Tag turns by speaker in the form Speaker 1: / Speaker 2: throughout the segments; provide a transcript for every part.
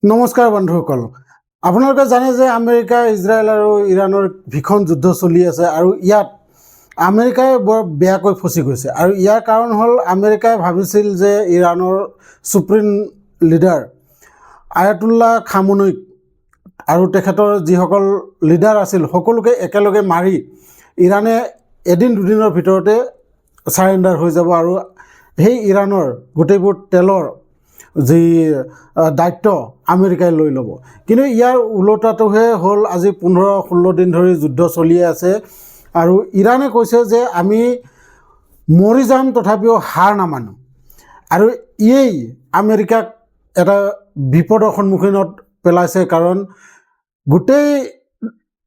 Speaker 1: নমস্কাৰ বন্ধুসকল, আপোনালোকে জানে যে আমেৰিকা, ইজৰাইল আৰু ইৰাণৰ ভীষণ যুদ্ধ চলি আছে আৰু ইয়াত আমেৰিকাই বৰ বেয়াকৈ ফচি গৈছে। আৰু ইয়াৰ কাৰণ হ'ল আমেৰিকাই ভাবিছিল যে ইৰাণৰ সুপ্ৰিম লিডাৰ আয়াতুল্লাহ খামেনেইক আৰু তেখেতৰ যিসকল লিডাৰ আছিল সকলোকে একেলগে মাৰি ইৰাণে এদিন দুদিনৰ ভিতৰতে চাৰেণ্ডাৰ হৈ যাব আৰু সেই ইৰাণৰ গোটেইবোৰ তেলৰ যি দায়িত্ব আমেৰিকাই লৈ ল'ব। কিন্তু ইয়াৰ ওলোটাটোহে হ'ল আজি 15-16 দিন ধৰি যুদ্ধ চলিয়ে আছে আৰু ইৰাণে কৈছে যে আমি মৰি যাম তথাপিও হাৰ নামানো। আৰু ইয়েই আমেৰিকাক এটা বিপদৰ সন্মুখীনত পেলাইছে, কাৰণ গোটেই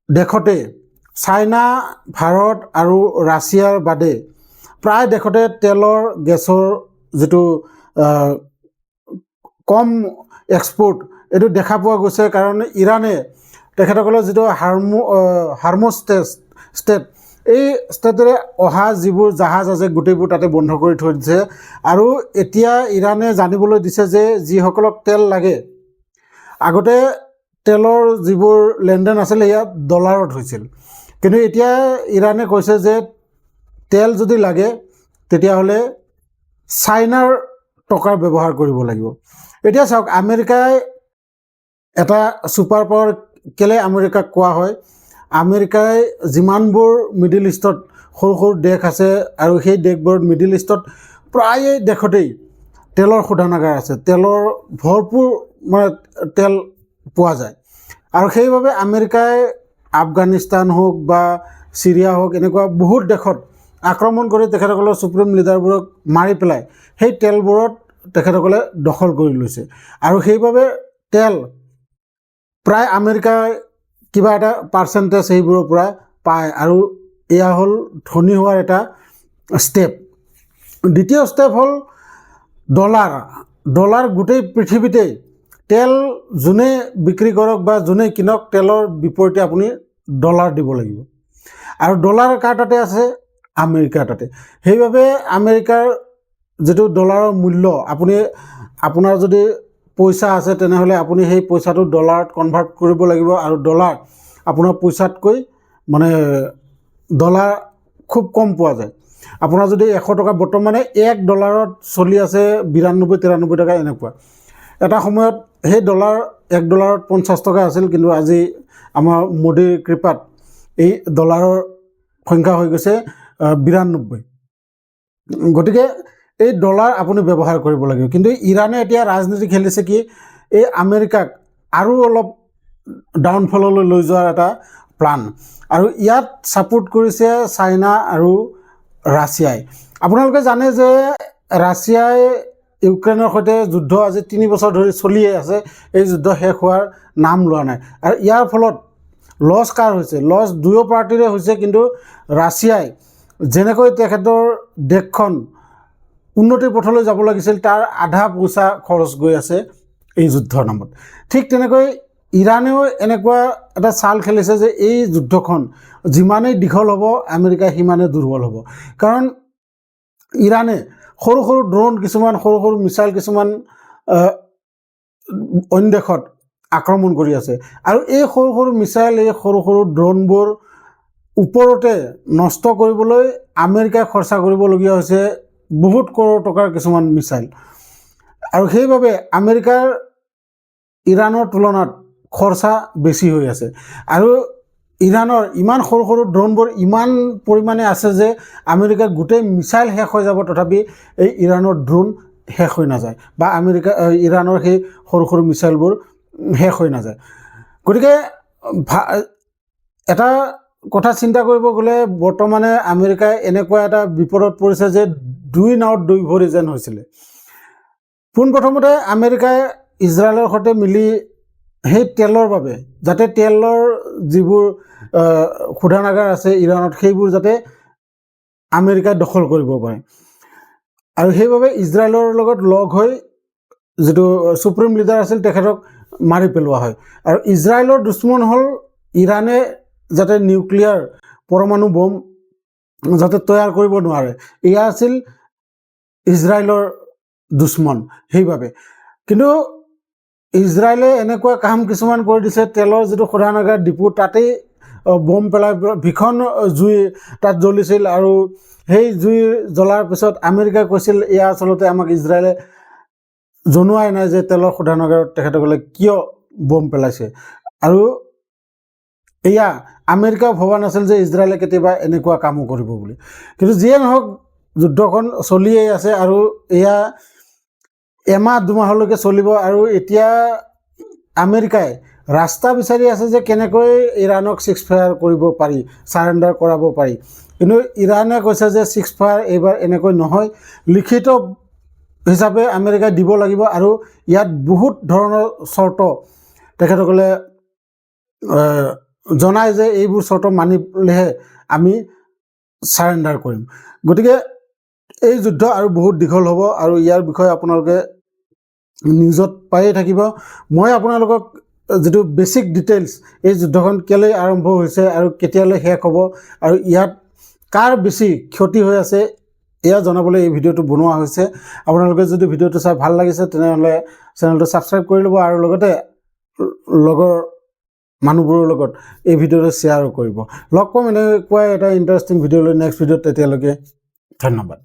Speaker 1: দেশতে চাইনা, ভাৰত আৰু ৰাছিয়াৰ বাদে প্ৰায় দেশতে তেলৰ গেছৰ যিটো কম এক্সপোৰ্ট এইটো দেখা পোৱা গৈছে। কাৰণ ইৰাণে তেখেতসকলৰ যিটো হাৰ্মুজ ষ্টেট, এই ষ্টেটেৰে অহা যিবোৰ জাহাজ আছে গোটেইবোৰ তাতে বন্ধ কৰি থৈ দিছে। আৰু এতিয়া ইৰাণে জানিবলৈ দিছে যে যিসকলক তেল লাগে, আগতে তেলৰ যিবোৰ লেনদেন আছিলে ইয়াত ডলাৰত হৈছিল, কিন্তু এতিয়া ইৰাণে কৈছে যে তেল যদি লাগে তেতিয়াহ'লে চাইনাৰ টকাৰ ব্যৱহাৰ কৰিব লাগিব। এতিয়া চাওক, আমেৰিকাই এটা ছুপাৰ পাৱাৰ কেলে আমেৰিকাক কোৱা হয়। আমেৰিকাই যিমানবোৰ মিডিল ইষ্টত সৰু সৰু দেশ আছে আৰু সেই দেশবোৰত মিডিল ইষ্টত প্ৰায়ে দেশতেই তেলৰ শোধনাগাৰ আছে, তেলৰ ভৰপূৰ তেল পোৱা যায়। আৰু সেইবাবে আমেৰিকাই আফগানিস্তান হওক বা চিৰিয়া হওক এনেকুৱা বহুত দেশত আক্ৰমণ কৰি তেখেতসকলৰ সুপ্ৰিম লিডাৰবোৰক মাৰি পেলাই সেই তেলবোৰত তেখেতসকলে দখল কৰি লৈছে। আৰু সেইবাবে তেল প্ৰায় আমেৰিকাই কিবা এটা পাৰ্চেণ্টেজ সেইবোৰৰ পৰা পায় আৰু এয়া হ'ল ধনী হোৱাৰ এটা ষ্টেপ। দ্বিতীয় ষ্টেপ হ'ল ডলাৰ গোটেই পৃথিৱীতেই তেল যোনে বিক্ৰী কৰক বা যোনে কিনক, তেলৰ বিপৰীতে আপুনি ডলাৰ দিব লাগিব। আৰু ডলাৰ কাৰ তাতে আছে? আমেৰিকাৰ তাতে। সেইবাবে আমেৰিকাৰ যিটো ডলাৰৰ মূল্য, আপোনাৰ যদি পইচা আছে তেনেহ'লে আপুনি সেই পইচাটো ডলাৰত কনভাৰ্ট কৰিব লাগিব। আৰু ডলাৰ আপোনাৰ পইচাতকৈ ডলাৰ খুব কম পোৱা যায়। আপোনাৰ যদি 100 টকা, বৰ্তমানে $1 চলি আছে 92-93 টকা এনেকুৱা। এটা সময়ত সেই $1 50 টকা আছিল, কিন্তু আজি আমাৰ মোদীৰ কৃপাত এই ডলাৰৰ সংখ্যা হৈ গৈছে 92। গতিকে এই ডলাৰ আপুনি ব্যৱহাৰ কৰিব লাগিব। কিন্তু ইৰাণে এতিয়া ৰাজনীতি খেলিছে কি, এই আমেৰিকাক আৰু অলপ ডাউনফললৈ লৈ যোৱাৰ এটা প্লান। আৰু ইয়াত ছাপোৰ্ট কৰিছে চাইনা আৰু ৰাছিয়াই। আপোনালোকে জানে যে ৰাছিয়াই ইউক্ৰেইনৰ সৈতে যুদ্ধ আজি 3 বছৰ ধৰি চলিয়ে আছে। এই যুদ্ধ শেষ হোৱাৰ নাম লোৱা নাই। আৰু ইয়াৰ ফলত লছ কাৰ হৈছে? লছ দুয়ো পাৰ্টিৰে হৈছে। কিন্তু ৰাছিয়াই যেনেকৈ তেখেতৰ দেশখন উন্নতিৰ পথলৈ যাব লাগিছিল তাৰ আধা পইচা খৰচ গৈ আছে এই যুদ্ধৰ নামত। ঠিক তেনেকৈ ইৰাণেও এনেকুৱা এটা চাল খেলিছে যে এই যুদ্ধখন যিমানেই দীঘল হ'ব আমেৰিকা সিমানেই দুৰ্বল হ'ব। কাৰণ ইৰাণে সৰু সৰু ড্ৰোন কিছুমান, সৰু সৰু মিছাইল কিছুমান অন্য দেশত আক্ৰমণ কৰি আছে। আৰু এই সৰু সৰু মিছাইল, এই সৰু সৰু ড্ৰোনবোৰ ওপৰতে নষ্ট কৰিবলৈ আমেৰিকাই খৰচা কৰিবলগীয়া হৈছে বহুত কৰোৰ টকাৰ কিছুমান মিছাইল। আৰু সেইবাবে আমেৰিকাৰ ইৰাণৰ তুলনাত খৰচা বেছি হৈ আছে। আৰু ইৰাণৰ ইমান সৰু সৰু ড্ৰোনবোৰ ইমান পৰিমাণে আছে যে আমেৰিকাৰ গোটেই মিছাইল শেষ হৈ যাব তথাপি এই ইৰাণৰ ড্ৰোন শেষ হৈ নাযায়, বা ইৰাণৰ সেই সৰু সৰু মিছাইলবোৰ শেষ হৈ নাযায়। গতিকে এটা কথা চিন্তা কৰিব গ'লে বৰ্তমানে আমেৰিকাই এনেকুৱা এটা বিপদত পৰিছে যে 2 নাৱত 2 ভৰি যেন হৈছিলে। পোনপ্ৰথমতে আমেৰিকাই ইজৰাইলৰ সৈতে মিলি সেই তেলৰ বাবে, যাতে তেলৰ যিবোৰ শোধনাগাৰ আছে ইৰাণত সেইবোৰ যাতে আমেৰিকাই দখল কৰিব পাৰে। আৰু সেইবাবে ইজৰাইলৰ লগত লগ হৈ যিটো সুপ্ৰিম লিডাৰ আছিল তেখেতক মাৰি পেলোৱা হয়। আৰু ইজৰাইলৰ দুশ্মন হ'ল ইৰাণে যাতে নিউক্লিয়াৰ পৰমাণু বম যাতে তৈয়াৰ কৰিব নোৱাৰে, এয়া আছিল ইজৰাইলৰ দুশ্মন। সেইবাবে কিন্তু ইজৰাইলে এনেকুৱা কাম কিছুমান কৰি দিছে, তেলৰ যিটো শোধনাগাৰ ডিপু তাতেই বম পেলাই ভীষণ জুই তাত জ্বলিছিল, আৰু সেই জুই জ্বলাৰ পিছত আমেৰিকাই কৈছিল এয়া আচলতে আমাক ইজৰাইলে জনোৱাই নাই যে তেলৰ শোধনাগাৰত তেখেতসকলে কিয় বম পেলাইছে। আৰু এয়া আমেৰিকাও ভবা নাছিল যে ইজৰাইলে কেতিয়াবা এনেকুৱা কামো কৰিব বুলি। কিন্তু যিয়ে নহওক যুদ্ধখন চলিয়েই আছে, আৰু এয়া এমাহ দুমাহলৈকে চলিব। আৰু এতিয়া আমেৰিকাই ৰাস্তা বিচাৰি আছে যে কেনেকৈ ইৰাণক 6 ফায়াৰ কৰিব পাৰি, ছাৰেণ্ডাৰ কৰাব পাৰি। কিন্তু ইৰাণে কৈছে যে 6 ফায়াৰ এইবাৰ এনেকৈ নহয়, লিখিত হিচাপে আমেৰিকাই দিব লাগিব, আৰু ইয়াত বহুত ধৰণৰ চৰ্ত তেখেতসকলে জনায় যে এইবোৰ চৰ্ত মানিলেহে আমি ছাৰেণ্ডাৰ কৰিম। গতিকে এই যুদ্ধ আৰু বহুত দীঘল হ'ব, আৰু ইয়াৰ বিষয়ে আপোনালোকে নিউজত পায়ে থাকিব। মই আপোনালোকক যিটো বেছিক ডিটেইলছ, এই যুদ্ধখন কেলৈ আৰম্ভ হৈছে আৰু কেতিয়ালৈ শেষ হ'ব, আৰু ইয়াত কাৰ বেছি ক্ষতি হৈ আছে, এয়া জনাবলৈ এই ভিডিঅ'টো বনোৱা হৈছে। আপোনালোকে যদি ভিডিঅ'টো চাই ভাল লাগিছে তেনেহ'লে চেনেলটো ছাবস্ক্ৰাইব কৰি ল'ব, আৰু লগতে লগৰ মানুহবোৰৰ লগত এই ভিডিঅ'টো শ্বেয়াৰো কৰিব। লগ পাম এনেকুৱাই এটা ইণ্টাৰেষ্টিং ভিডিঅ' লৈ নেক্সট ভিডিঅ'ত। তেতিয়ালৈকে ধন্যবাদ।